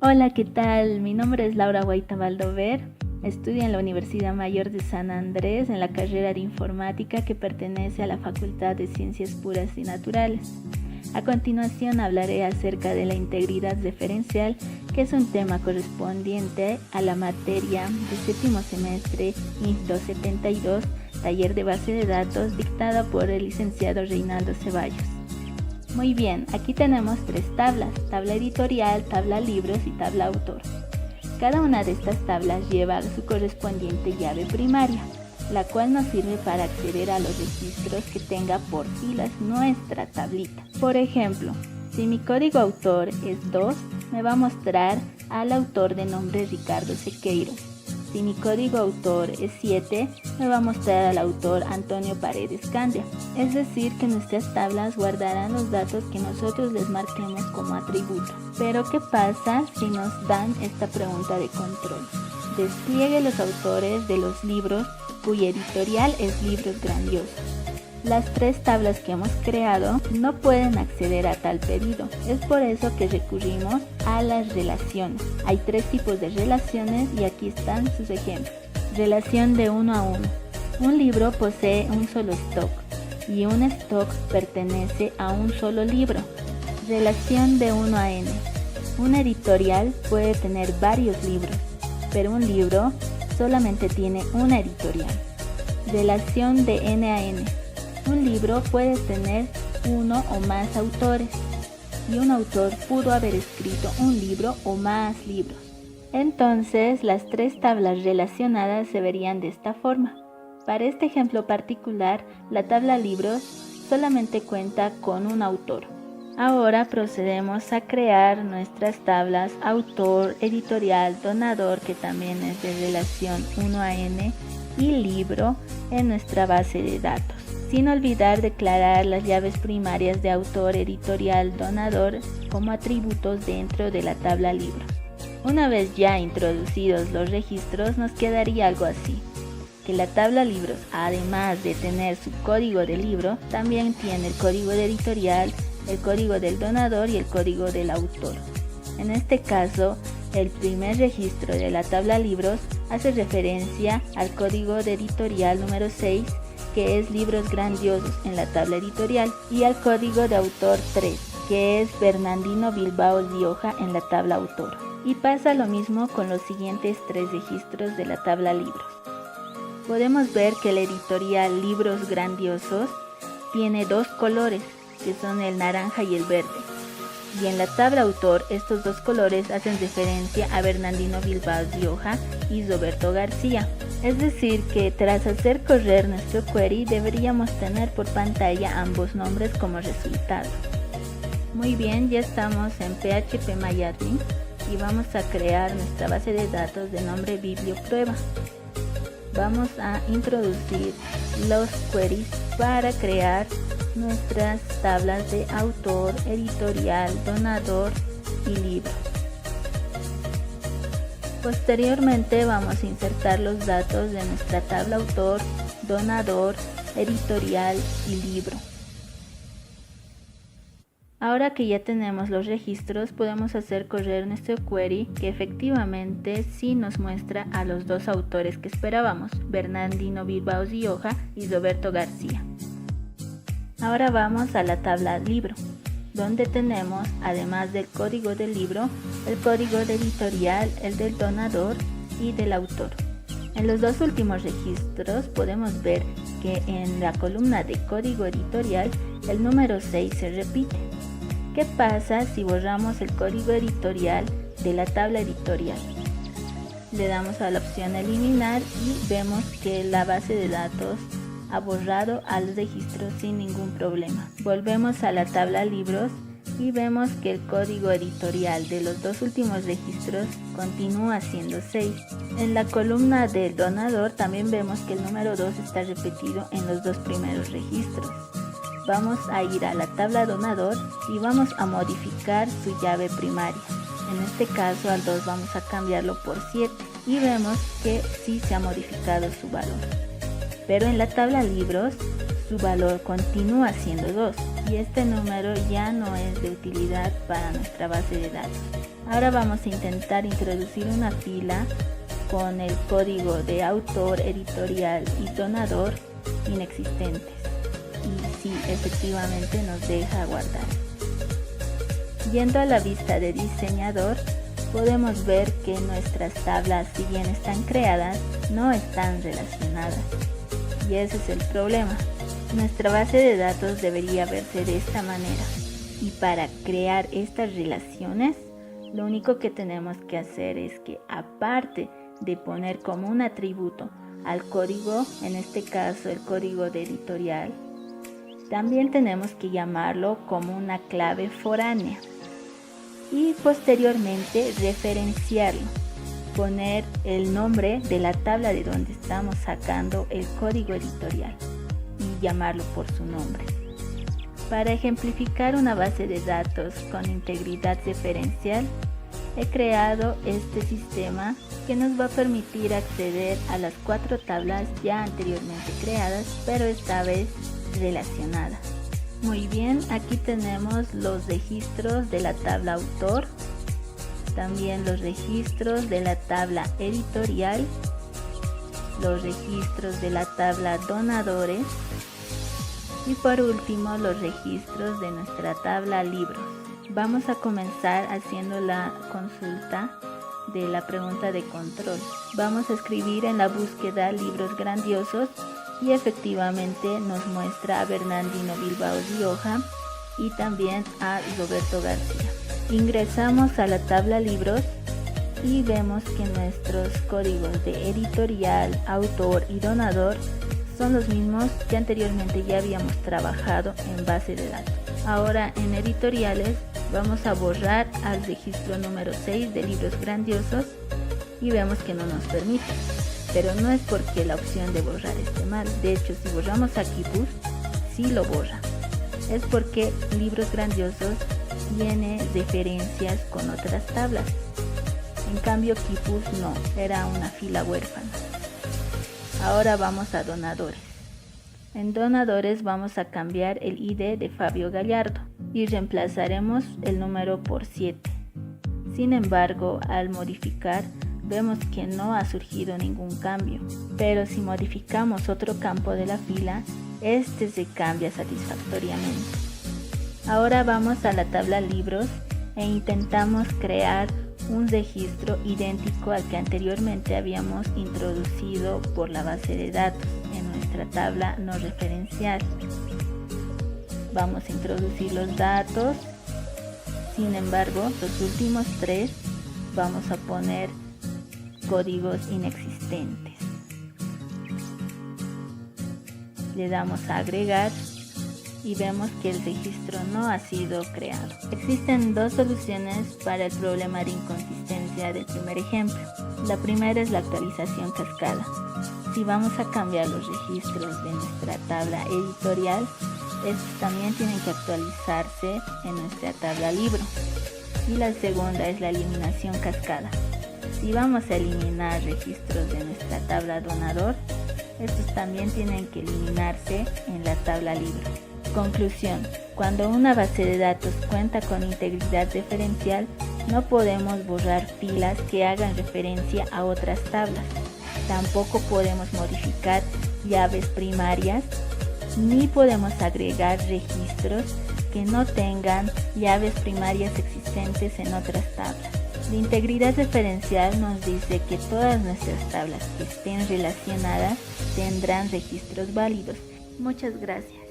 Hola, ¿qué tal? Mi nombre es Laura Guaita Valdover. Estudio en la Universidad Mayor de San Andrés en la carrera de Informática que pertenece a la Facultad de Ciencias Puras y Naturales. A continuación hablaré acerca de la integridad referencial, que es un tema correspondiente a la materia de séptimo semestre INF 272, taller de base de datos, dictada por el licenciado Reinaldo Ceballos. Muy bien, aquí tenemos tres tablas: tabla editorial, tabla libros y tabla autor. Cada una de estas tablas lleva su correspondiente llave primaria, la cual nos sirve para acceder a los registros que tenga por filas nuestra tablita. Por ejemplo, si mi código autor es 2, me va a mostrar al autor de nombre Ricardo Sequeiro. Si mi código autor es 7, me va a mostrar al autor Antonio Paredes Candia. Es decir, que nuestras tablas guardarán los datos que nosotros les marquemos como atributo. Pero ¿qué pasa si nos dan esta pregunta de control? Despliegue los autores de los libros cuya editorial es Libros Grandiosos. Las tres tablas que hemos creado no pueden acceder a tal pedido. Es por eso que recurrimos a las relaciones. Hay tres tipos de relaciones y aquí están sus ejemplos. Relación de 1 a 1. Un libro posee un solo stock y un stock pertenece a un solo libro. Relación de 1 a n. Una editorial puede tener varios libros, pero un libro solamente tiene una editorial. Relación de n a n. Un libro puede tener uno o más autores y un autor pudo haber escrito un libro o más libros. Entonces, las tres tablas relacionadas se verían de esta forma. Para este ejemplo particular, la tabla libros solamente cuenta con un autor. Ahora procedemos a crear nuestras tablas autor, editorial, donador, que también es de relación 1 a n, y libro en nuestra base de datos, sin olvidar declarar las llaves primarias de autor, editorial, donador como atributos dentro de la tabla libros. Una vez ya introducidos los registros, nos quedaría algo así: que la tabla libros, además de tener su código de libro, también tiene el código de editorial, el código del donador y el código del autor. En este caso, el primer registro de la tabla libros hace referencia al código de editorial número 6, que es Libros Grandiosos en la tabla editorial, y al código de autor 3, que es Bernardino Bilbao Rioja en la tabla autor. Y pasa lo mismo con los siguientes tres registros de la tabla libros. Podemos ver que el editorial Libros Grandiosos tiene dos colores, que son el naranja y el verde. Y en la tabla autor, estos dos colores hacen referencia a Bernardino Bilbao Rioja y Roberto García. Es decir, que tras hacer correr nuestro query, deberíamos tener por pantalla ambos nombres como resultado. Muy bien, ya estamos en PHP-MyAdmin y vamos a crear nuestra base de datos de nombre biblioprueba. Vamos a introducir los queries para crear nuestras tablas de autor, editorial, donador y libro. Posteriormente vamos a insertar los datos de nuestra tabla autor, donador, editorial y libro. Ahora que ya tenemos los registros, podemos hacer correr nuestro query, que efectivamente sí nos muestra a los dos autores que esperábamos, Bernardino Bilbao Rioja y Roberto García. Ahora vamos a la tabla libro, donde tenemos, además del código del libro, el código de editorial, el del donador y del autor. En los dos últimos registros podemos ver que en la columna de código editorial el número 6 se repite. ¿Qué pasa si borramos el código editorial de la tabla editorial? Le damos a la opción eliminar y vemos que la base de datos ha borrado al registro sin ningún problema. Volvemos a la tabla libros y vemos que el código editorial de los dos últimos registros continúa siendo 6. En la columna del donador también vemos que el número 2 está repetido en los dos primeros registros. Vamos a ir a la tabla donador y vamos a modificar su llave primaria. En este caso al 2 vamos a cambiarlo por 7 y vemos que sí se ha modificado su valor. Pero en la tabla libros su valor continúa siendo 2 y este número ya no es de utilidad para nuestra base de datos. Ahora vamos a intentar introducir una fila con el código de autor, editorial y donador inexistentes y si efectivamente nos deja guardar. Yendo a la vista de diseñador, podemos ver que nuestras tablas, si bien están creadas, no están relacionadas. Y ese es el problema. Nuestra base de datos debería verse de esta manera. Y para crear estas relaciones, lo único que tenemos que hacer es que, aparte de poner como un atributo al código, en este caso el código de editorial, también tenemos que llamarlo como una clave foránea. Y posteriormente referenciarlo, poner el nombre de la tabla de donde estamos sacando el código editorial y llamarlo por su nombre. Para ejemplificar una base de datos con integridad referencial, he creado este sistema que nos va a permitir acceder a las 4 tablas ya anteriormente creadas, pero esta vez relacionadas. Muy bien, aquí tenemos los registros de la tabla autor, también los registros de la tabla editorial, los registros de la tabla donadores y por último los registros de nuestra tabla libros. Vamos a comenzar haciendo la consulta de la pregunta de control. Vamos a escribir en la búsqueda libros grandiosos y efectivamente nos muestra a Bernardino Bilbao Rioja y también a Roberto García. Ingresamos a la tabla libros y vemos que nuestros códigos de editorial, autor y donador son los mismos que anteriormente ya habíamos trabajado en base de datos. Ahora en editoriales vamos a borrar al registro número 6 de libros grandiosos y vemos que no nos permite. Pero no es porque la opción de borrar esté mal. De hecho, si borramos aquí Kipus, sí lo borra. Es porque libros grandiosos tiene referencias con otras tablas. En cambio, Kipus no, era una fila huérfana. Ahora vamos a donadores. En donadores vamos a cambiar el ID de Fabio Gallardo y reemplazaremos el número por 7. Sin embargo, al modificar, vemos que no ha surgido ningún cambio, pero si modificamos otro campo de la fila, este se cambia satisfactoriamente. Ahora vamos a la tabla libros e intentamos crear un registro idéntico al que anteriormente habíamos introducido por la base de datos en nuestra tabla no referencial. Vamos a introducir los datos, sin embargo, los últimos 3 vamos a poner códigos inexistentes. Le damos a agregar y vemos que el registro no ha sido creado. Existen 2 soluciones para el problema de inconsistencia del primer ejemplo. La primera es la actualización cascada. Si vamos a cambiar los registros de nuestra tabla editorial, estos también tienen que actualizarse en nuestra tabla libro. Y la segunda es la eliminación cascada. Si vamos a eliminar registros de nuestra tabla donador, estos también tienen que eliminarse en la tabla libro. Conclusión: cuando una base de datos cuenta con integridad referencial, no podemos borrar filas que hagan referencia a otras tablas. Tampoco podemos modificar llaves primarias, ni podemos agregar registros que no tengan llaves primarias existentes en otras tablas. La integridad referencial nos dice que todas nuestras tablas que estén relacionadas tendrán registros válidos. Muchas gracias.